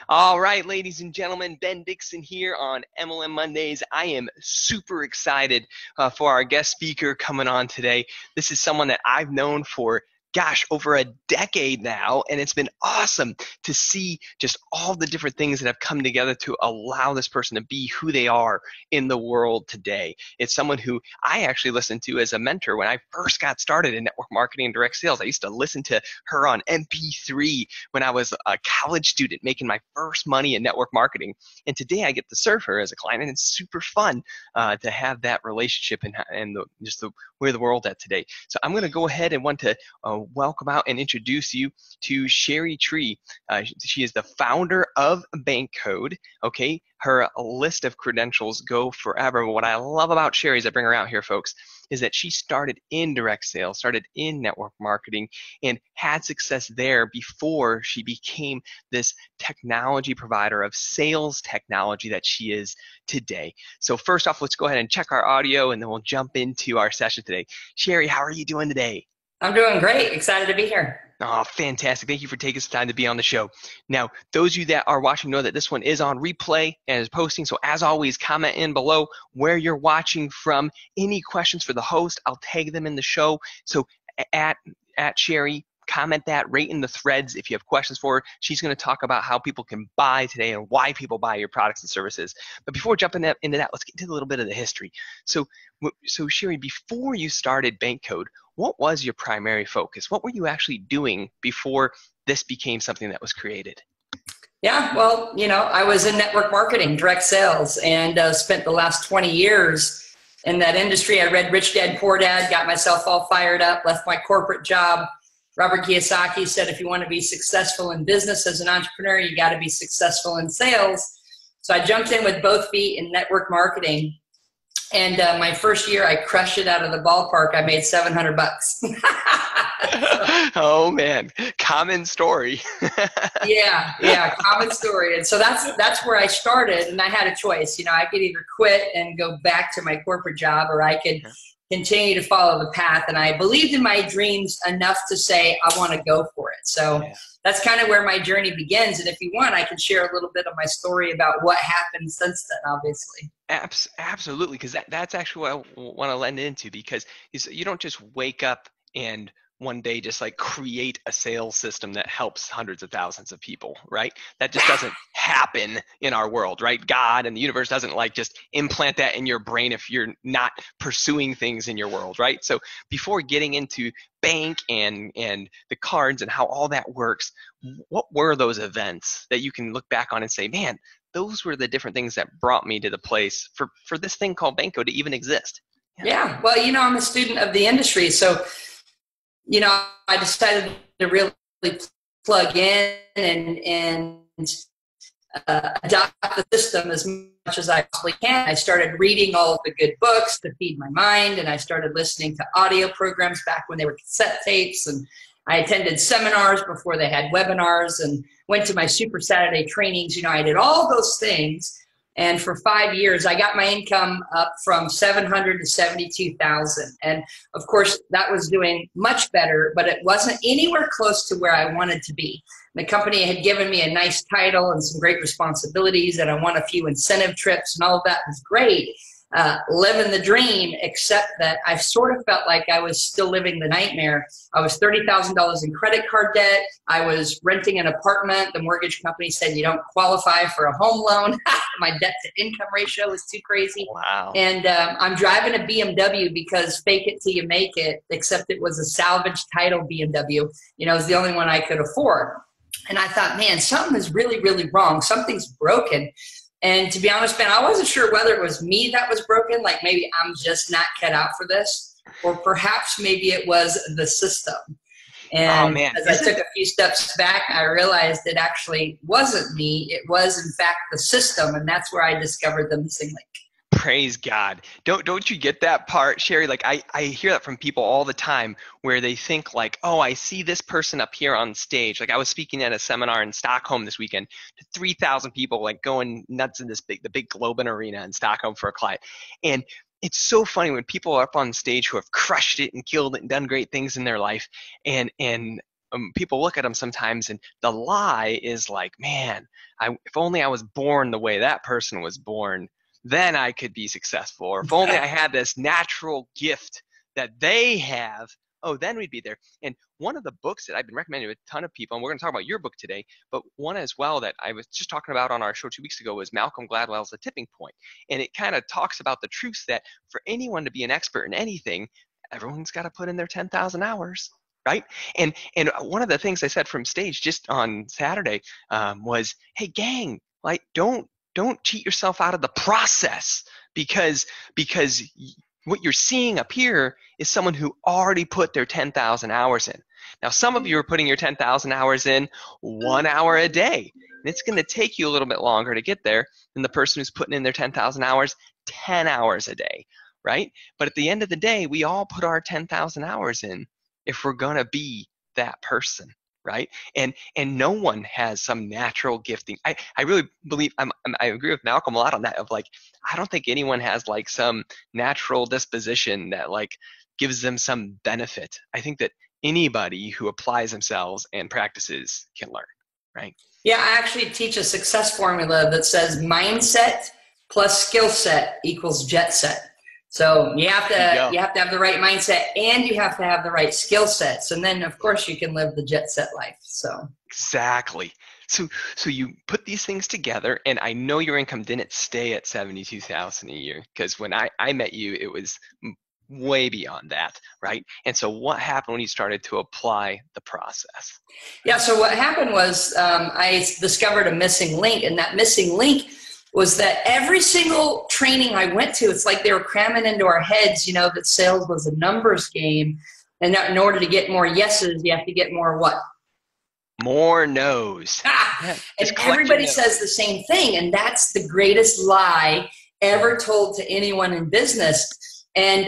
All right, ladies and gentlemen, Ben Dixon here on MLM Mondays. I am super excited for our guest speaker coming on today. This is someone that I've known for, gosh, over a decade now, and it's been awesome to see just all the different things that have come together to allow this person to be who they are in the world today. It's someone who I actually listened to as a mentor when I first got started in network marketing and direct sales. I used to listen to her on MP3 when I was a college student making my first money in network marketing. And today I get to serve her as a client, and it's super fun to have that relationship and where the world at today. So I'm going to go ahead and want to welcome out and introduce you to Cheri. She is the founder of BANKCODE. Okay, her list of credentials go forever. But what I love about Cheri, as I bring her out here, folks, is that she started in direct sales, started in network marketing, and had success there before she became this technology provider of sales technology that she is today. So first off, let's go ahead and check our audio, and then we'll jump into our session today. Cheri, how are you doing today? I'm doing great. Excited to be here. Oh, fantastic. Thank you for taking some time to be on the show. Now, those of you that are watching know that this one is on replay and is posting. So as always, comment in below where you're watching from. Any questions for the host, I'll tag them in the show. So at Cheri, comment that right in the threads if you have questions for her. She's going to talk about how people can buy today and why people buy your products and services. But before jumping into that, let's get into a little bit of the history. So Cheri, before you started BANKCODE, what was your primary focus? What were you actually doing before this became something that was created? Yeah, well, I was in network marketing, direct sales, and spent the last 20 years in that industry. I read Rich Dad, Poor Dad, got myself all fired up, left my corporate job. Robert Kiyosaki said, if you want to be successful in business as an entrepreneur, you got to be successful in sales. So I jumped in with both feet in network marketing. And my first year, I crushed it out of the ballpark. I made $700. Oh man, common story. yeah, common story. And so that's where I started. And I had a choice. I could either quit and go back to my corporate job, or I could continue to follow the path. And I believed in my dreams enough to say, I want to go for it. So that's kind of where my journey begins. And if you want, I can share a little bit of my story about what happened since then, obviously. Absolutely, because that's actually what I want to lend into, because you don't just wake up and one day just like create a sales system that helps hundreds of thousands of people, right? That just doesn't happen in our world, right? God and the universe doesn't like just implant that in your brain if you're not pursuing things in your world, right? So before getting into bank and the cards and how all that works, what were those events that you can look back on and say, man, those were the different things that brought me to the place for this thing called BANKCODE to even exist? Yeah, well, I'm a student of the industry, so I decided to really plug in and adopt the system as much as I possibly can. I started reading all of the good books to feed my mind, and I started listening to audio programs back when they were cassette tapes, and I attended seminars before they had webinars, and went to my Super Saturday trainings. I did all those things. And for 5 years, I got my income up from $700 to $72,000. And of course, that was doing much better, but it wasn't anywhere close to where I wanted to be. The company had given me a nice title and some great responsibilities, and I won a few incentive trips, and all of that was great. Living the dream, except that I sort of felt like I was still living the nightmare. I was $30,000 in credit card debt. I was renting an apartment. The mortgage company said you don't qualify for a home loan. My debt to income ratio was too crazy. Wow. And I'm driving a BMW because fake it till you make it, except it was a salvage title BMW. It was the only one I could afford. And I thought, man, something is really, really wrong. Something's broken. And to be honest, Ben, I wasn't sure whether it was me that was broken, like maybe I'm just not cut out for this, or perhaps maybe it was the system. And as I took a few steps back, I realized it actually wasn't me. It was, in fact, the system. And that's where I discovered the missing link. Praise God. Don't you get that part, Cheri? Like I hear that from people all the time where they think like, oh, I see this person up here on stage. Like I was speaking at a seminar in Stockholm this weekend to 3,000 people, like going nuts in the big Globen Arena in Stockholm for a client. And it's so funny when people are up on stage who have crushed it and killed it and done great things in their life, and people look at them sometimes, and the lie is like, man, if only I was born the way that person was born, then I could be successful. Or if only I had this natural gift that they have, oh, then we'd be there. And one of the books that I've been recommending to a ton of people, and we're going to talk about your book today, but one as well that I was just talking about on our show 2 weeks ago was Malcolm Gladwell's The Tipping Point. And it kind of talks about the truth that for anyone to be an expert in anything, everyone's got to put in their 10,000 hours. Right. And one of the things I said from stage just on Saturday was, hey, gang, like, don't cheat yourself out of the process, because what you're seeing up here is someone who already put their 10,000 hours in. Now, some of you are putting your 10,000 hours in 1 hour a day. And it's going to take you a little bit longer to get there than the person who's putting in their 10,000 hours 10 hours a day, right? But at the end of the day, we all put our 10,000 hours in if we're going to be that person, right? And no one has some natural gifting. I really believe, I agree with Malcolm a lot on that, of like, I don't think anyone has like some natural disposition that like gives them some benefit. I think that anybody who applies themselves and practices can learn, right? Yeah, I actually teach a success formula that says mindset plus skill set equals jet set. So you have to have the right mindset, and you have to have the right skill sets, and then of course you can live the jet set life. So exactly. So you put these things together, and I know your income didn't stay at 72,000 a year, because when I met you, it was way beyond that, right? And so what happened when you started to apply the process? Yeah. So what happened was I discovered a missing link, and that missing link was that every single training I went to, it's like they were cramming into our heads, you know, that sales was a numbers game. And that in order to get more yeses, you have to get more what? More no's. Yeah, and everybody says the same thing. And that's the greatest lie ever told to anyone in business. And,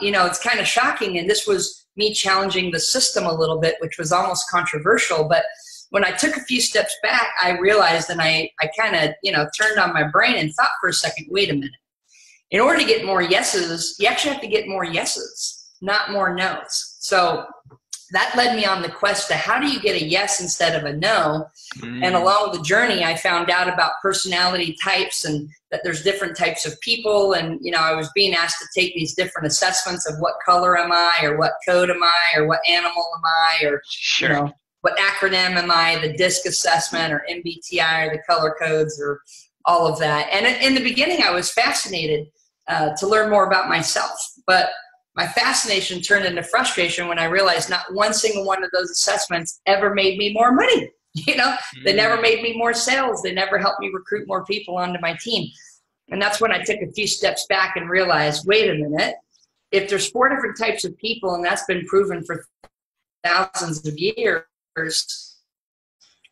you know, it's kind of shocking. And this was me challenging the system a little bit, which was almost controversial. But when I took a few steps back, I realized, and I kind of, you know, turned on my brain and thought for a second, wait a minute. In order to get more yeses, you actually have to get more yeses, not more no's. So that led me on the quest to how do you get a yes instead of a no? And along the journey, I found out about personality types, and that there's different types of people. And, you know, I was being asked to take these different assessments of what color am I, or what code am I, or what animal am I, or, sure, you know, what acronym am I, the DISC assessment or MBTI or the color codes or all of that. And in the beginning, I was fascinated to learn more about myself. But my fascination turned into frustration when I realized not one single one of those assessments ever made me more money. You know, they never made me more sales. They never helped me recruit more people onto my team. And that's when I took a few steps back and realized, wait a minute, if there's 4 different types of people, and that's been proven for thousands of years,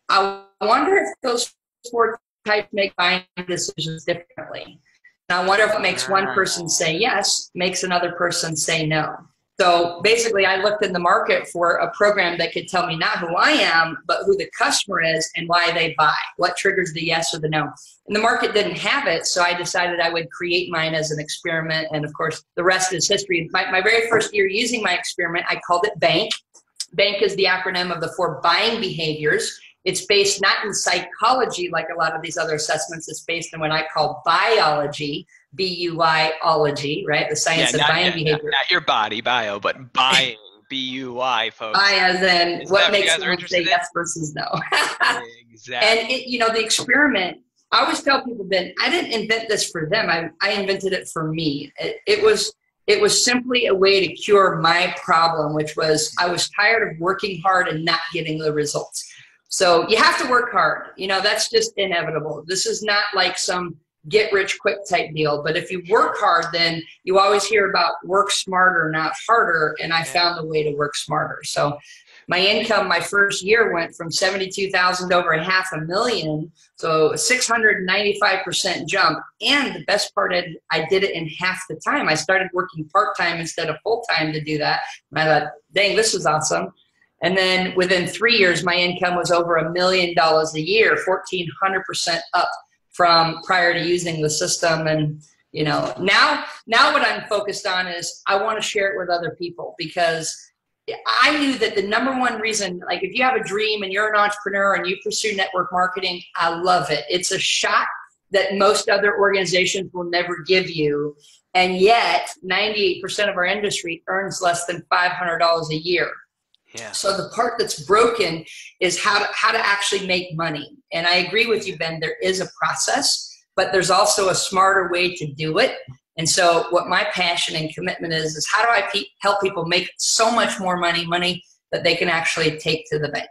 I wonder if those 4 types make buying decisions differently. And I wonder if what makes one person say yes makes another person say no. So basically, I looked in the market for a program that could tell me not who I am, but who the customer is and why they buy, what triggers the yes or the no. And the market didn't have it, so I decided I would create mine as an experiment. And of course, the rest is history. My very first year using my experiment, I called it BANK. BANK is the acronym of the 4 buying behaviors. It's based not in psychology like a lot of these other assessments. It's based in what I call biology, B-U-I-ology, right? The science of buying behavior. Not your body, bio, but buying, B-U-I, folks. Buy as in what makes someone say yes versus no. Exactly. And, you know, the experiment, I always tell people that I didn't invent this for them. I invented it for me. It was simply a way to cure my problem, which was I was tired of working hard and not getting the results. So you have to work hard. You know, that's just inevitable. This is not like some get rich quick type deal. But if you work hard, then you always hear about work smarter, not harder. And I found a way to work smarter. So my income, my first year went from 72,000 to over $500,000. So a 695% jump. And the best part, I did it in half the time. I started working part-time instead of full-time to do that. And I thought, dang, this is awesome. And then within 3 years, my income was over $1 million a year, 1,400% up from prior to using the system. And, you know, now what I'm focused on is I want to share it with other people, because I knew that the number one reason, like if you have a dream and you're an entrepreneur and you pursue network marketing, I love it. It's a shot that most other organizations will never give you. And yet 98% of our industry earns less than $500 a year. Yeah. So the part that's broken is how to actually make money. And I agree with you, Ben, there is a process, but there's also a smarter way to do it. And so what my passion and commitment is how do I help people make so much more money that they can actually take to the bank?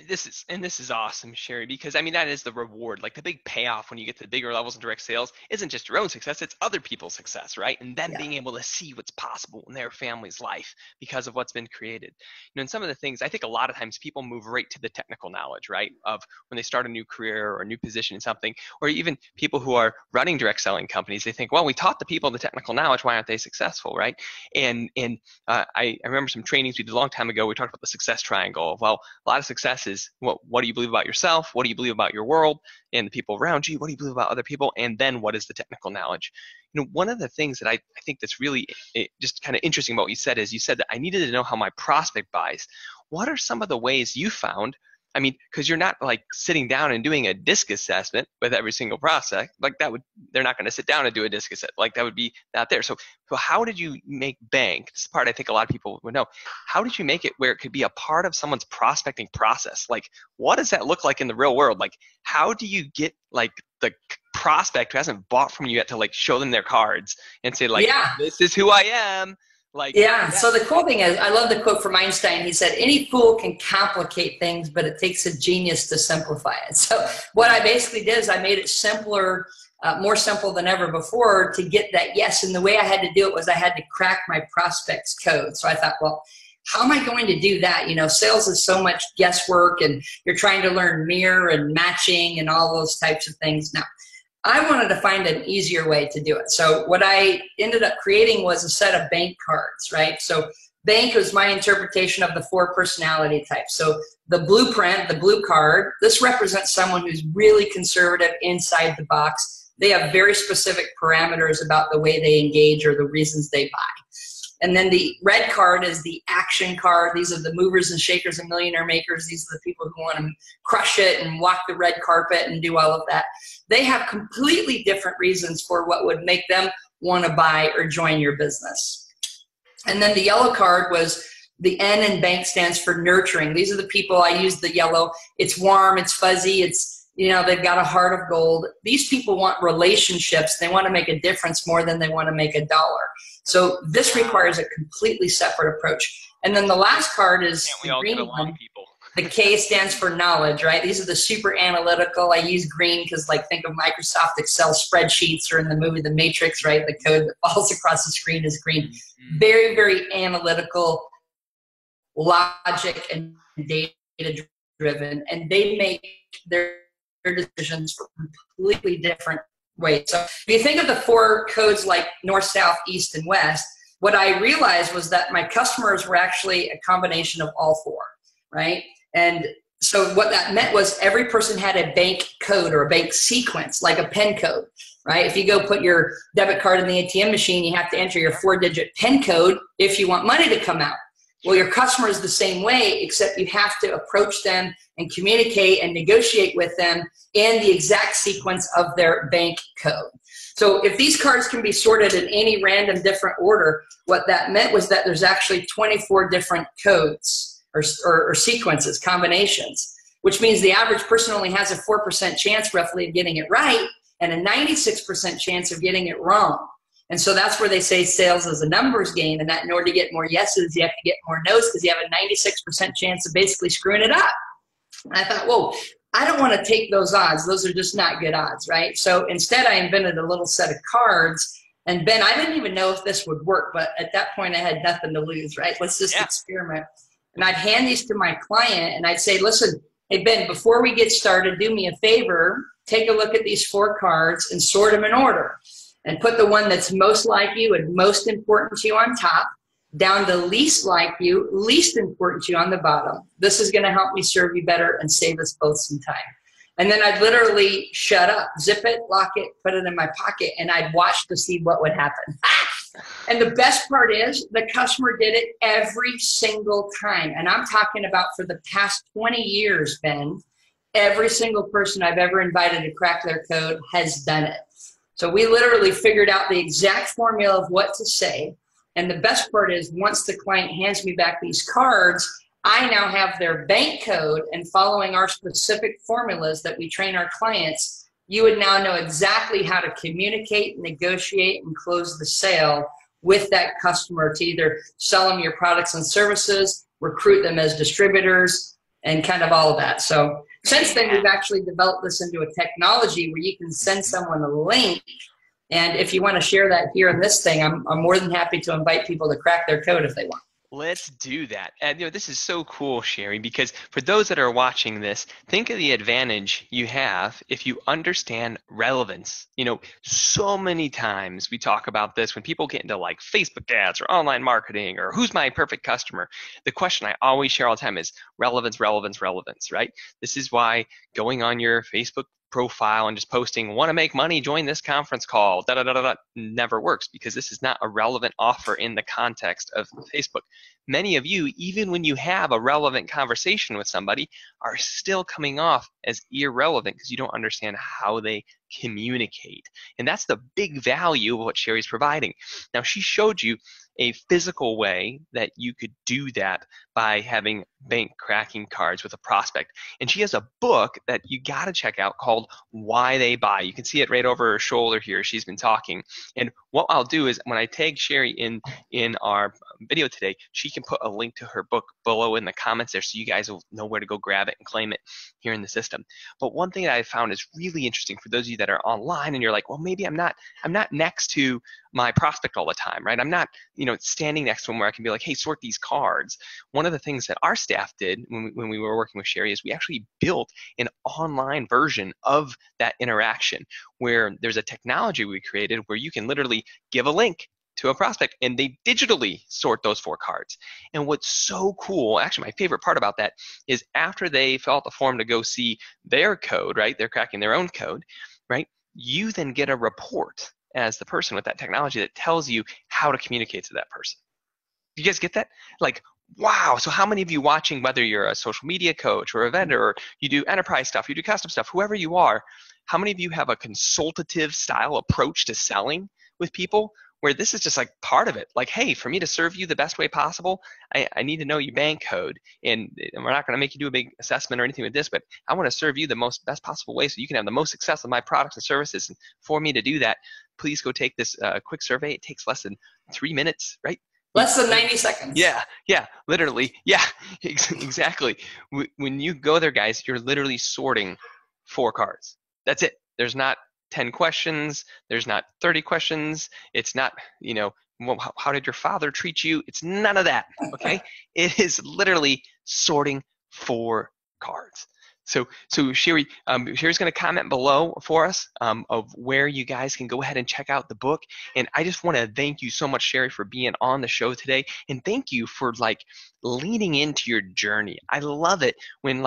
This is awesome, Cheri, because I mean that is the reward. Like the big payoff when you get to the bigger levels in direct sales isn't just your own success, it's other people's success, right? And them being able to see what's possible in their family's life because of what's been created. And some of the things, I think a lot of times people move right to the technical knowledge, right? Of when they start a new career or a new position in something, or even people who are running direct selling companies, they think, well, we taught the people the technical knowledge, why aren't they successful, right? And I remember some trainings we did a long time ago, we talked about the success triangle. Well, a lot of success is what do you believe about yourself? What do you believe about your world and the people around you? What do you believe about other people? And then what is the technical knowledge? One of the things that I think that's really just kind of interesting about what you said is you said that I needed to know how my prospect buys. What are some of the ways you found? I mean, because you're not like sitting down and doing a DISC assessment with every single prospect. Like they're not going to sit down and do a DISC assessment. Like that would be not there. So how did you make bank? This is the part I think a lot of people would know. How did you make it where it could be a part of someone's prospecting process? Like, what does that look like in the real world? Like, how do you get like the prospect who hasn't bought from you yet to like show them their cards and say like, this is who I am? So the cool thing is, I love the quote from Einstein. He said, any fool can complicate things, but it takes a genius to simplify it. So what I basically did is I made it simpler, more simple than ever before to get that yes. And the way I had to do it was I had to crack my prospect's code. So I thought, well, how am I going to do that? Sales is so much guesswork and you're trying to learn mirror and matching and all those types of things. Now, I wanted to find an easier way to do it. So what I ended up creating was a set of bank cards, right? So bank was my interpretation of the 4 personality types. So the blueprint, the blue card, this represents someone who's really conservative inside the box. They have very specific parameters about the way they engage or the reasons they buy. And then the red card is the action card. These are the movers and shakers and millionaire makers. These are the people who want to crush it and walk the red carpet and do all of that. They have completely different reasons for what would make them want to buy or join your business. And then the yellow card was the N in bank stands for nurturing. These are the people, I use the yellow. It's warm, it's fuzzy, they've got a heart of gold. These people want relationships. They want to make a difference more than they want to make $1. So this requires a completely separate approach. And then the last card is the green one. The K stands for knowledge, right? These are the super analytical. I use green because think of Microsoft Excel spreadsheets or in the movie The Matrix, right? The code that falls across the screen is green. Very, very analytical, logic and data driven. And they make their decisions for completely different ways. So if you think of the 4 codes like north, south, east, and west, what I realized was that my customers were actually a combination of all 4, right? And so what that meant was every person had a bank code or a bank sequence, like a PIN code, right? If you go put your debit card in the ATM machine, you have to enter your 4-digit PIN code if you want money to come out. Well, your customer is the same way, except you have to approach them and communicate and negotiate with them in the exact sequence of their bank code. So if these cards can be sorted in any random different order, what that meant was that there's actually 24 different codes or sequences, combinations, which means the average person only has a 4% chance roughly of getting it right and a 96% chance of getting it wrong. And so that's where they say sales is a numbers game, and that in order to get more yeses, you have to get more nos because you have a 96% chance of basically screwing it up. And I thought, whoa, I don't want to take those odds. Those are just not good odds, right? So instead, I invented a little set of cards. And Ben, I didn't even know if this would work, but at that point, I had nothing to lose, right? Let's just experiment. And I'd hand these to my client, and I'd say, listen, hey, Ben, before we get started, do me a favor. Take a look at these 4 cards and sort them in order. And put the one that's most like you and most important to you on top, down to least like you, least important to you on the bottom. This is going to help me serve you better and save us both some time. And then I'd literally shut up, zip it, lock it, put it in my pocket, and I'd watch to see what would happen. And the best part is the customer did it every single time. And I'm talking about for the past 20 years, Ben, every single person I've ever invited to crack their code has done it. So we literally figured out the exact formula of what to say. And the best part is once the client hands me back these cards, I now have their bank code, and following our specific formulas that we train our clients, you would now know exactly how to communicate, negotiate, and close the sale with that customer to either sell them your products and services, recruit them as distributors, and kind of all of that. So since then, we've actually developed this into a technology where you can send someone a link. And if you want to share that here in this thing, I'm more than happy to invite people to crack their code if they want. Let's do that. And this is so cool, Cheri, because for those that are watching this, think of the advantage you have if you understand relevance. So many times we talk about this when people get into like Facebook ads or online marketing or who's my perfect customer. The question I always share all the time is relevance, relevance, relevance, right? This is why going on your Facebook profile and just posting, want to make money, join this conference call, da da da da, never works, because this is not a relevant offer in the context of Facebook. Many of you, even when you have a relevant conversation with somebody, are still coming off as irrelevant because you don't understand how they communicate. And that's the big value of what Cheri's providing. Now, she showed you a physical way that you could do that by having bank cracking cards with a prospect. And she has a book that you got to check out called Why They Buy. You can see it right over her shoulder here. She's been talking. And what I'll do is when I tag Cheri in our video today, she can put a link to her book below in the comments there so you guys will know where to go grab it and claim it here in the system. But one thing that I found is really interesting for those of you that are online and you're like, well, maybe I'm not next to my prospect all the time, right? I'm not, standing next to them where I can be like, hey, sort these cards. One of the things that our staff did when we were working with Cheri is we actually built an online version of that interaction where there's a technology we created where you can literally give a link to a prospect and they digitally sort those 4 cards. And what's so cool, actually my favorite part about that, is after they fill out the form to go see their code, right? They're cracking their own code, right? You then get a report as the person with that technology that tells you how to communicate to that person. You guys get that? Like, wow. So how many of you watching, whether you're a social media coach or a vendor or you do enterprise stuff, you do custom stuff, whoever you are, how many of you have a consultative style approach to selling with people where this is just like part of it? Like, hey, for me to serve you the best way possible, I need to know your bank code. And we're not going to make you do a big assessment or anything with this, but I want to serve you the best possible way so you can have the most success with my products and services. And for me to do that, please go take this quick survey. It takes less than 3 minutes, right? Less than 90 seconds. Yeah, literally. Yeah, exactly. When you go there, guys, you're literally sorting 4 cards. That's it. There's not 10 questions. There's not 30 questions. It's not, well, how did your father treat you? It's none of that, okay? It is literally sorting 4 cards. So Cheri, Cheri's going to comment below for us of where you guys can go ahead and check out the book. And I just want to thank you so much, Cheri, for being on the show today. And thank you for leaning into your journey. I love it when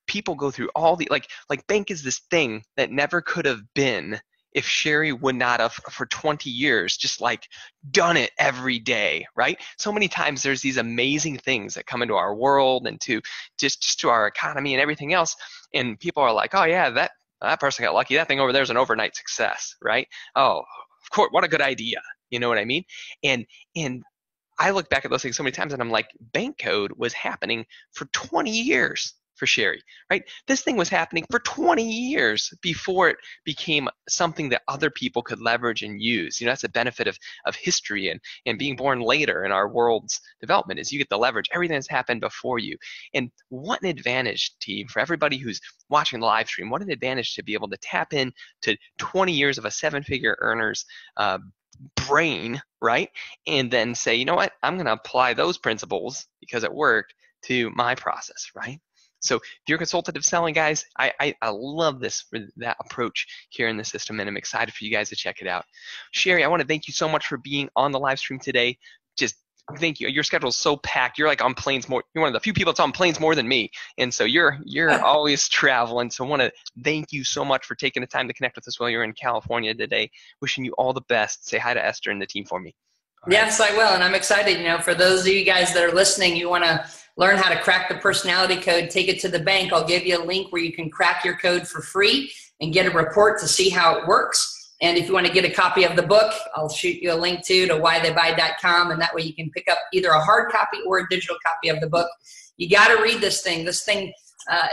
people go through all the like bank is this thing that never could have been if Cheri would not have for 20 years just done it every day, right? So many times there's these amazing things that come into our world and to just to our economy and everything else, and people are like, oh yeah, that person got lucky. That thing over there is an overnight success, right? Oh, of course, what a good idea. You know what I mean? And I look back at those things so many times and I'm like, BANKCODE was happening for 20 years for Cheri, right? This thing was happening for 20 years before it became something that other people could leverage and use. That's the benefit of history and being born later in our world's development is you get to leverage everything that's happened before you. And what an advantage, team, for everybody who's watching the live stream, what an advantage to be able to tap in to 20 years of a 7-figure earner's brain, right? And then say, you know what, I'm going to apply those principles because it worked to my process, right? So if you're consultative selling, guys, I love that approach here in the system, and I'm excited for you guys to check it out. Cheri, I want to thank you so much for being on the live stream today. Just thank you. Your schedule is so packed. You're on planes more. You're one of the few people that's on planes more than me, and so you're always traveling. So I want to thank you so much for taking the time to connect with us while you're in California today. Wishing you all the best. Say hi to Esther and the team for me. Yes, I will. And I'm excited, for those of you guys that are listening, you want to learn how to crack the personality code, take it to the bank. I'll give you a link where you can crack your code for free and get a report to see how it works. And if you want to get a copy of the book, I'll shoot you a link to whytheybuy.com. And that way you can pick up either a hard copy or a digital copy of the book. You got to read this thing. This thing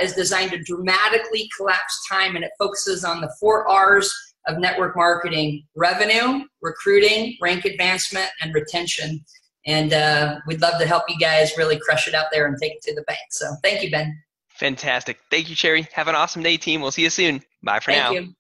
is designed to dramatically collapse time, and it focuses on the 4 R's of network marketing: revenue, recruiting, rank advancement, and retention. And we'd love to help you guys really crush it out there and take it to the bank. So thank you, Ben. Fantastic. Thank you, Cheri. Have an awesome day, team. We'll see you soon. Bye for now. Thank you.